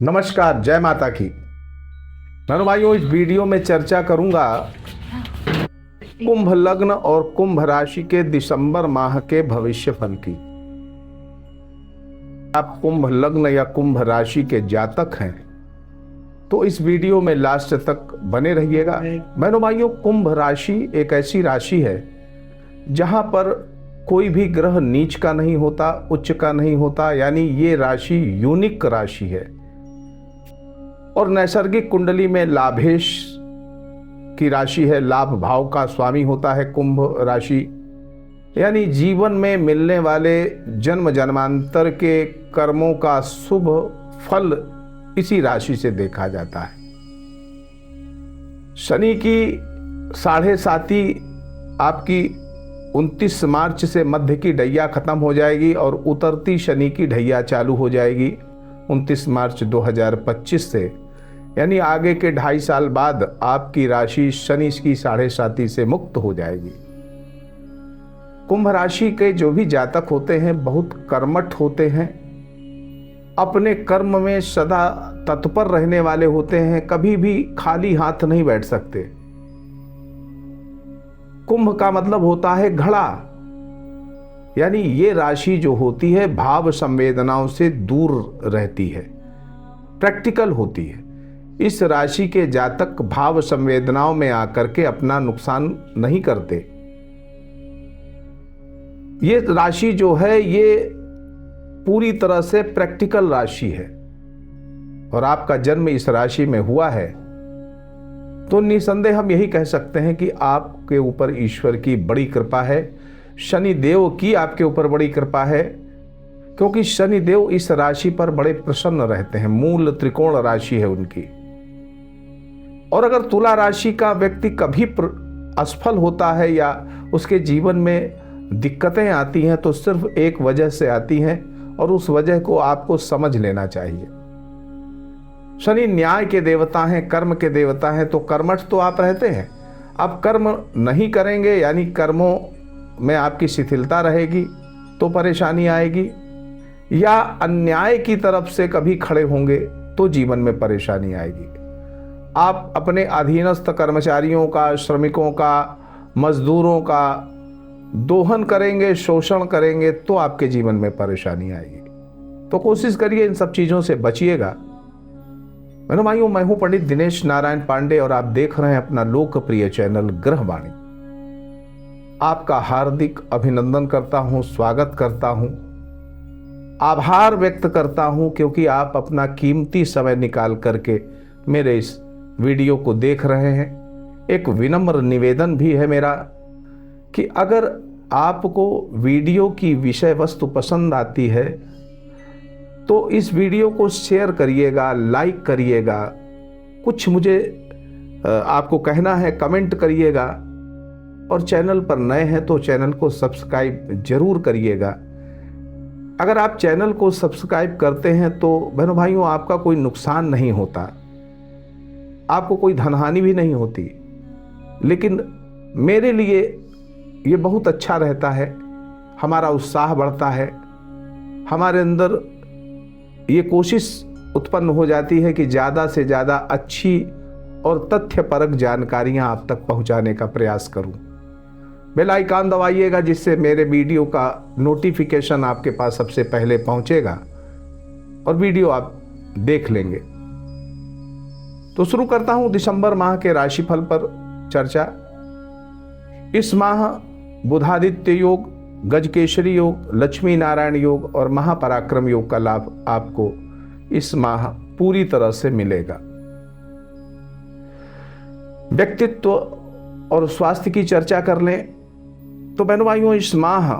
नमस्कार, जय माता की। बहनों भाइयों, इस वीडियो में चर्चा करूंगा कुंभ लग्न और कुंभ राशि के दिसंबर माह के भविष्य फल की। आप कुंभ लग्न या कुंभ राशि के जातक हैं तो इस वीडियो में लास्ट तक बने रहिएगा। बहनों भाइयों, कुंभ राशि एक ऐसी राशि है जहां पर कोई भी ग्रह नीच का नहीं होता, उच्च का नहीं होता, यानी ये राशि यूनिक राशि है। और नैसर्गिक कुंडली में लाभेश की राशि है, लाभ भाव का स्वामी होता है कुंभ राशि, यानी जीवन में मिलने वाले जन्म जन्मांतर के कर्मों का शुभ फल इसी राशि से देखा जाता है। शनि की 7.5 आपकी 29 मार्च से मध्य की ढैया खत्म हो जाएगी और उतरती शनि की ढैया चालू हो जाएगी 29 मार्च 2025 से, यानी आगे के 2.5 साल बाद आपकी राशि शनि की 7.5 से मुक्त हो जाएगी। कुंभ राशि के जो भी जातक होते हैं बहुत कर्मठ होते हैं, अपने कर्म में सदा तत्पर रहने वाले होते हैं, कभी भी खाली हाथ नहीं बैठ सकते। कुंभ का मतलब होता है घड़ा, यानी ये राशि जो होती है भाव संवेदनाओं से दूर रहती है, प्रैक्टिकल होती है। इस राशि के जातक भाव संवेदनाओं में आकर के अपना नुकसान नहीं करते। ये राशि जो है ये पूरी तरह से प्रैक्टिकल राशि है और आपका जन्म इस राशि में हुआ है तो निसंदेह हम यही कह सकते हैं कि आपके ऊपर ईश्वर की बड़ी कृपा है, शनि देव की आपके ऊपर बड़ी कृपा है, क्योंकि शनि देव इस राशि पर बड़े प्रसन्न रहते हैं। मूल त्रिकोण राशि है उनकी। और अगर तुला राशि का व्यक्ति कभी असफल होता है या उसके जीवन में दिक्कतें आती हैं तो सिर्फ एक वजह से आती हैं और उस वजह को आपको समझ लेना चाहिए। शनि न्याय के देवता हैं, कर्म के देवता हैं, तो कर्मठ तो आप रहते हैं। आप कर्म नहीं करेंगे यानी कर्मों में आपकी शिथिलता रहेगी तो परेशानी आएगी, या अन्याय की तरफ से कभी खड़े होंगे तो जीवन में परेशानी आएगी। आप अपने अधीनस्थ कर्मचारियों का, श्रमिकों का, मजदूरों का दोहन करेंगे, शोषण करेंगे तो आपके जीवन में परेशानी आएगी। तो कोशिश करिए इन सब चीज़ों से बचिएगा। मेरे भाइयों, मैं हूं पंडित दिनेश नारायण पांडे और आप देख रहे हैं अपना लोकप्रिय चैनल ग्रहवाणी। आपका हार्दिक अभिनंदन करता हूं, स्वागत करता हूं, आभार व्यक्त करता हूं क्योंकि आप अपना कीमती समय निकाल करके मेरे इस वीडियो को देख रहे हैं। एक विनम्र निवेदन भी है मेरा कि अगर आपको वीडियो की विषय वस्तु पसंद आती है तो इस वीडियो को शेयर करिएगा, लाइक करिएगा, कुछ मुझे आपको कहना है कमेंट करिएगा, और चैनल पर नए हैं तो चैनल को सब्सक्राइब जरूर करिएगा। अगर आप चैनल को सब्सक्राइब करते हैं तो बहनों भाइयों आपका कोई नुकसान नहीं होता, आपको कोई धनहानि भी नहीं होती, लेकिन मेरे लिए ये बहुत अच्छा रहता है, हमारा उत्साह बढ़ता है, हमारे अंदर ये कोशिश उत्पन्न हो जाती है कि ज़्यादा से ज़्यादा अच्छी और तथ्यपरक जानकारियाँ आप तक पहुँचाने का प्रयास करूँ। बेल आइकन दबाइएगा जिससे मेरे वीडियो का नोटिफिकेशन आपके पास सबसे पहले पहुँचेगा और वीडियो आप देख लेंगे। तो शुरू करता हूँ दिसंबर माह के राशिफल पर चर्चा। इस माह बुधादित्य योग, गजकेशरी योग, लक्ष्मी नारायण योग और महापराक्रम योग का लाभ आपको इस माह पूरी तरह से मिलेगा। व्यक्तित्व और स्वास्थ्य की चर्चा कर लें तो बहनों भाइयों इस माह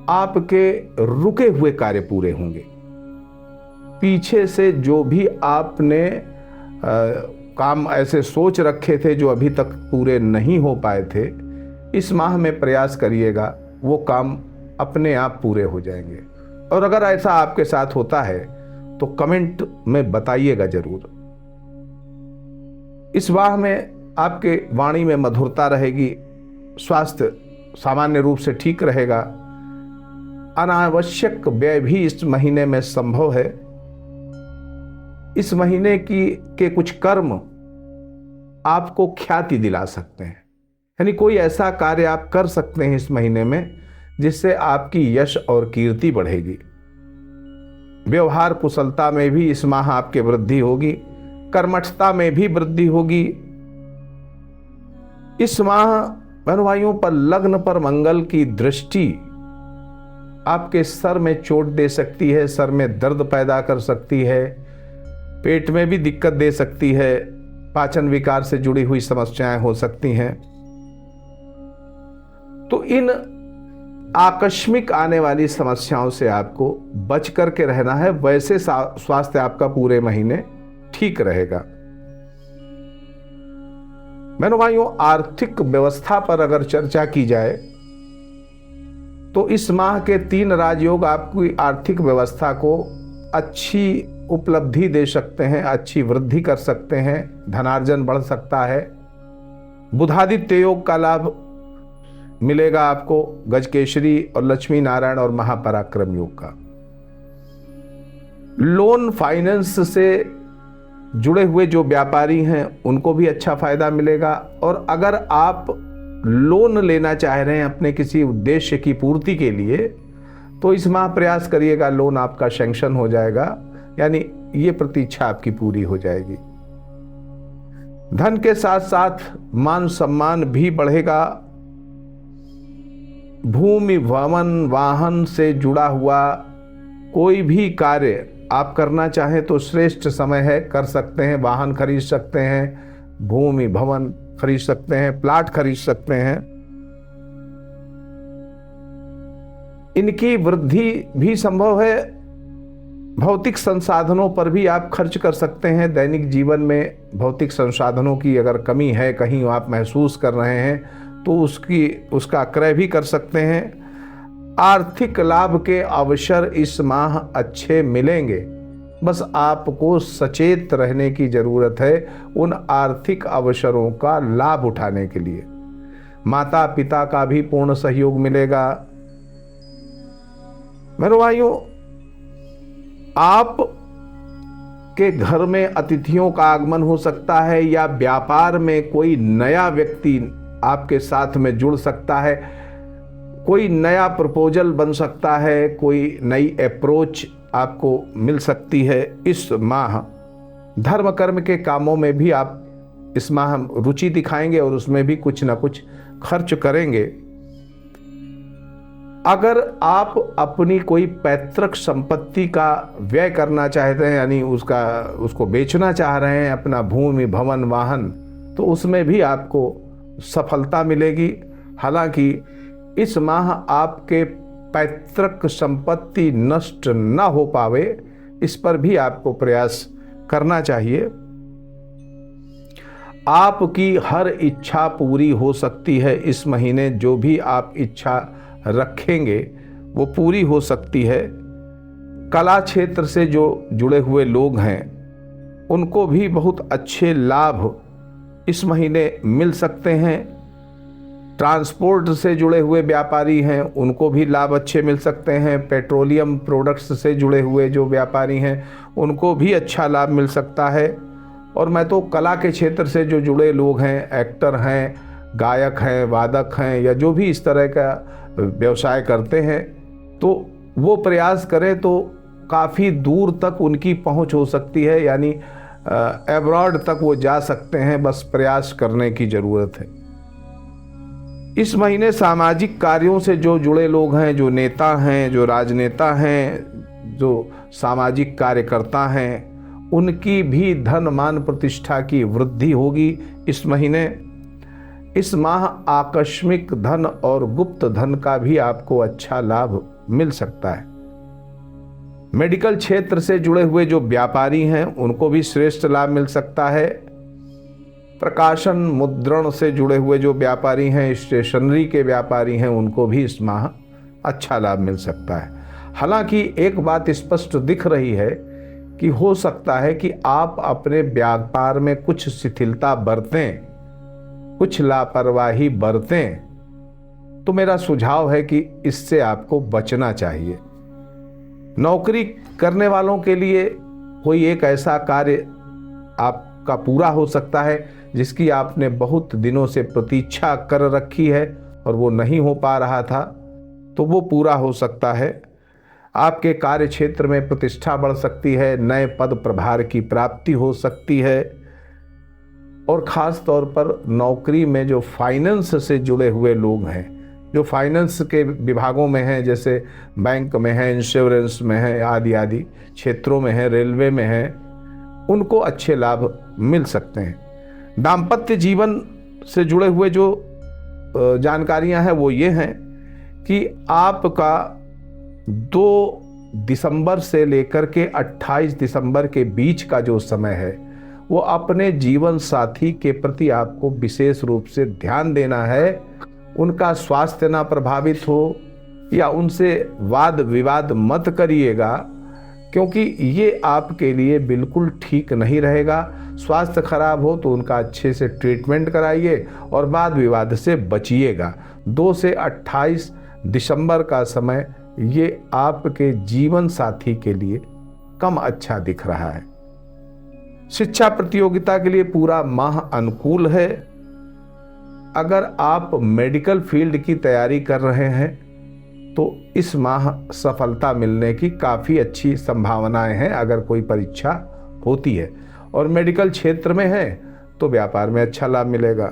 आपके रुके हुए कार्य पूरे होंगे। पीछे से जो भी आपने काम ऐसे सोच रखे थे जो अभी तक पूरे नहीं हो पाए थे, इस माह में प्रयास करिएगा वो काम अपने आप पूरे हो जाएंगे। और अगर ऐसा आपके साथ होता है तो कमेंट में बताइएगा जरूर। इस माह में आपके वाणी में मधुरता रहेगी, स्वास्थ्य सामान्य रूप से ठीक रहेगा, अनावश्यक व्यय भी इस महीने में संभव है। इस महीने के कुछ कर्म आपको ख्याति दिला सकते हैं, यानी कोई ऐसा कार्य आप कर सकते हैं इस महीने में जिससे आपकी यश और कीर्ति बढ़ेगी। व्यवहार कुशलता में भी इस माह आपके वृद्धि होगी, कर्मठता में भी वृद्धि होगी। इस माह बहन भाइयों पर लग्न पर मंगल की दृष्टि आपके सर में चोट दे सकती है, सर में दर्द पैदा कर सकती है, पेट में भी दिक्कत दे सकती है, पाचन विकार से जुड़ी हुई समस्याएं हो सकती हैं। तो इन आकस्मिक आने वाली समस्याओं से आपको बच करके रहना है, वैसे स्वास्थ्य आपका पूरे महीने ठीक रहेगा। बहनों भाइयों, आर्थिक व्यवस्था पर अगर चर्चा की जाए तो इस माह के 3 राजयोग आपकी आर्थिक व्यवस्था को अच्छी उपलब्धि दे सकते हैं, अच्छी वृद्धि कर सकते हैं, धनार्जन बढ़ सकता है। बुधादित्य योग का लाभ मिलेगा आपको, गजकेशरी और लक्ष्मी नारायण और महापराक्रम योग का। लोन फाइनेंस से जुड़े हुए जो व्यापारी हैं उनको भी अच्छा फायदा मिलेगा। और अगर आप लोन लेना चाह रहे हैं अपने किसी उद्देश्य की पूर्ति के लिए, तो इस माह प्रयास करिएगा, लोन आपका सैंक्शन हो जाएगा, यानी ये प्रतीक्षा आपकी पूरी हो जाएगी। धन के साथ साथ मान सम्मान भी बढ़ेगा। भूमि भवन वाहन से जुड़ा हुआ कोई भी कार्य आप करना चाहें तो श्रेष्ठ समय है, कर सकते हैं। वाहन खरीद सकते हैं, भूमि भवन खरीद सकते हैं, प्लाट खरीद सकते हैं। इनकी वृद्धि भी संभव है। भौतिक संसाधनों पर भी आप खर्च कर सकते हैं। दैनिक जीवन में भौतिक संसाधनों की अगर कमी है, कहीं आप महसूस कर रहे हैं, तो उसका क्रय भी कर सकते हैं। आर्थिक लाभ के अवसर इस माह अच्छे मिलेंगे, बस आपको सचेत रहने की जरूरत है उन आर्थिक अवसरों का लाभ उठाने के लिए। माता पिता का भी पूर्ण सहयोग मिलेगा। मेरे भाइयों, आप के घर में अतिथियों का आगमन हो सकता है, या व्यापार में कोई नया व्यक्ति आपके साथ में जुड़ सकता है, कोई नया प्रपोजल बन सकता है, कोई नई अप्रोच आपको मिल सकती है। इस माह धर्म कर्म के कामों में भी आप इस माह रुचि दिखाएंगे और उसमें भी कुछ ना कुछ खर्च करेंगे। अगर आप अपनी कोई पैतृक संपत्ति का व्यय करना चाहते हैं, यानी उसको बेचना चाह रहे हैं, अपना भूमि भवन वाहन, तो उसमें भी आपको सफलता मिलेगी। हालांकि इस माह आपके पैतृक संपत्ति नष्ट न हो पावे, इस पर भी आपको प्रयास करना चाहिए। आपकी हर इच्छा पूरी हो सकती है इस महीने। जो भी आप इच्छा रखेंगे वो पूरी हो सकती है। कला क्षेत्र से जो जुड़े हुए लोग हैं उनको भी बहुत अच्छे लाभ इस महीने मिल सकते हैं। ट्रांसपोर्ट से जुड़े हुए व्यापारी हैं उनको भी लाभ अच्छे मिल सकते हैं। पेट्रोलियम प्रोडक्ट्स से जुड़े हुए जो व्यापारी हैं उनको भी अच्छा लाभ मिल सकता है। और मैं तो कला के क्षेत्र से जो जुड़े लोग हैं, एक्टर हैं, गायक हैं, वादक हैं, या जो भी इस तरह का व्यवसाय करते हैं, तो वो प्रयास करें तो काफ़ी दूर तक उनकी पहुंच हो सकती है, यानी अब्रॉड तक वो जा सकते हैं। बस प्रयास करने की ज़रूरत है। इस महीने सामाजिक कार्यों से जो जुड़े लोग हैं, जो नेता हैं, जो राजनेता हैं, जो सामाजिक कार्यकर्ता हैं, उनकी भी धन मान प्रतिष्ठा की वृद्धि होगी इस महीने। इस माह आकस्मिक धन और गुप्त धन का भी आपको अच्छा लाभ मिल सकता है। मेडिकल क्षेत्र से जुड़े हुए जो व्यापारी हैं उनको भी श्रेष्ठ लाभ मिल सकता है। प्रकाशन मुद्रण से जुड़े हुए जो व्यापारी हैं, स्टेशनरी के व्यापारी हैं, उनको भी इस माह अच्छा लाभ मिल सकता है। हालांकि एक बात स्पष्ट दिख रही है कि हो सकता है कि आप अपने व्यापार में कुछ शिथिलता बरतें, कुछ लापरवाही बरतें, तो मेरा सुझाव है कि इससे आपको बचना चाहिए। नौकरी करने वालों के लिए कोई एक ऐसा कार्य आपका पूरा हो सकता है जिसकी आपने बहुत दिनों से प्रतीक्षा कर रखी है और वो नहीं हो पा रहा था, तो वो पूरा हो सकता है। आपके कार्य क्षेत्र में प्रतिष्ठा बढ़ सकती है, नए पद प्रभार की प्राप्ति हो सकती है। और ख़ास तौर पर नौकरी में जो फाइनेंस से जुड़े हुए लोग हैं, जो फाइनेंस के विभागों में हैं, जैसे बैंक में हैं, इंश्योरेंस में हैं, आदि आदि क्षेत्रों में हैं, रेलवे में हैं, उनको अच्छे लाभ मिल सकते हैं। दाम्पत्य जीवन से जुड़े हुए जो जानकारियां हैं वो ये हैं कि आपका 2 दिसंबर से लेकर के 28 दिसंबर के बीच का जो समय है वो अपने जीवन साथी के प्रति आपको विशेष रूप से ध्यान देना है। उनका स्वास्थ्य ना प्रभावित हो या उनसे वाद विवाद मत करिएगा, क्योंकि ये आपके लिए बिल्कुल ठीक नहीं रहेगा। स्वास्थ्य खराब हो तो उनका अच्छे से ट्रीटमेंट कराइए और वाद विवाद से बचिएगा। 2 से 28 दिसंबर का समय ये आपके जीवन साथी के लिए कम अच्छा दिख रहा है। शिक्षा प्रतियोगिता के लिए पूरा माह अनुकूल है। अगर आप मेडिकल फील्ड की तैयारी कर रहे हैं तो इस माह सफलता मिलने की काफ़ी अच्छी संभावनाएं हैं। अगर कोई परीक्षा होती है और मेडिकल क्षेत्र में है तो व्यापार में अच्छा लाभ मिलेगा।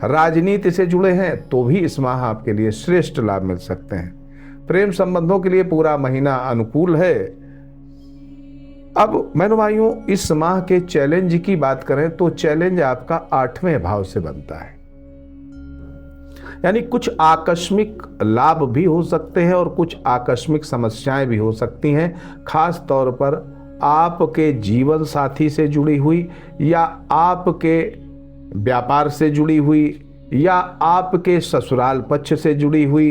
राजनीति से जुड़े हैं तो भी इस माह आपके लिए श्रेष्ठ लाभ मिल सकते हैं। प्रेम संबंधों के लिए पूरा महीना अनुकूल है। अब बहनों भाइयों, इस माह के चैलेंज की बात करें तो चैलेंज आपका 8वें भाव से बनता है, यानी कुछ आकस्मिक लाभ भी हो सकते हैं और कुछ आकस्मिक समस्याएं भी हो सकती हैं। खास तौर पर आपके जीवन साथी से जुड़ी हुई या आपके व्यापार से जुड़ी हुई या आपके ससुराल पक्ष से जुड़ी हुई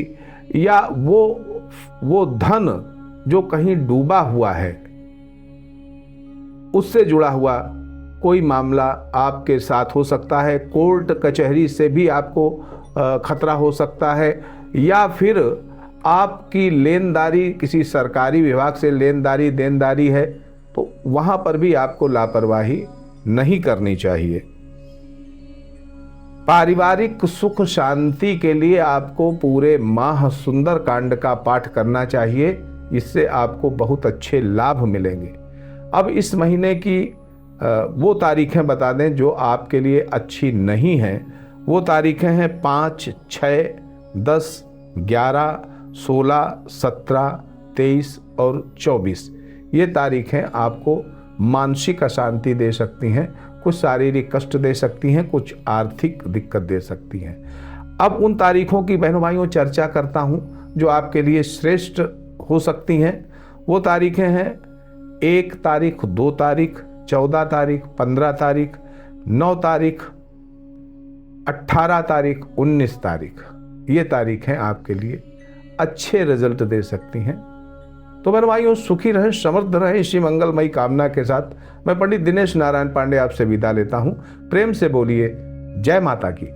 या वो धन जो कहीं डूबा हुआ है उससे जुड़ा हुआ कोई मामला आपके साथ हो सकता है। कोर्ट कचहरी से भी आपको खतरा हो सकता है, या फिर आपकी लेनदारी किसी सरकारी विभाग से लेनदारी देनदारी है तो वहां पर भी आपको लापरवाही नहीं करनी चाहिए। पारिवारिक सुख शांति के लिए आपको पूरे माह सुंदर कांड का पाठ करना चाहिए, इससे आपको बहुत अच्छे लाभ मिलेंगे। अब इस महीने की वो तारीखें बता दें जो आपके लिए अच्छी नहीं हैं। वो तारीखें हैं 5, 6, 10, 11, 16, 17, 23 और 24। ये तारीखें आपको मानसिक अशांति दे सकती हैं, कुछ शारीरिक कष्ट दे सकती हैं, कुछ आर्थिक दिक्कत दे सकती हैं। अब उन तारीखों की बहनों भाइयों चर्चा करता हूं जो आपके लिए श्रेष्ठ हो सकती हैं। वो तारीखें हैं 1 तारीख, 2 तारीख, 14 तारीख, 15 तारीख, 9 तारीख, 18 तारीख, 19 तारीख। ये तारीखें आपके लिए अच्छे रिजल्ट दे सकती हैं। तो मेरे भाइयों, सुखी रहें, समृद्ध रहें, इसी मंगलमयी कामना के साथ मैं पंडित दिनेश नारायण पांडे आपसे विदा लेता हूं। प्रेम से बोलिए जय माता की।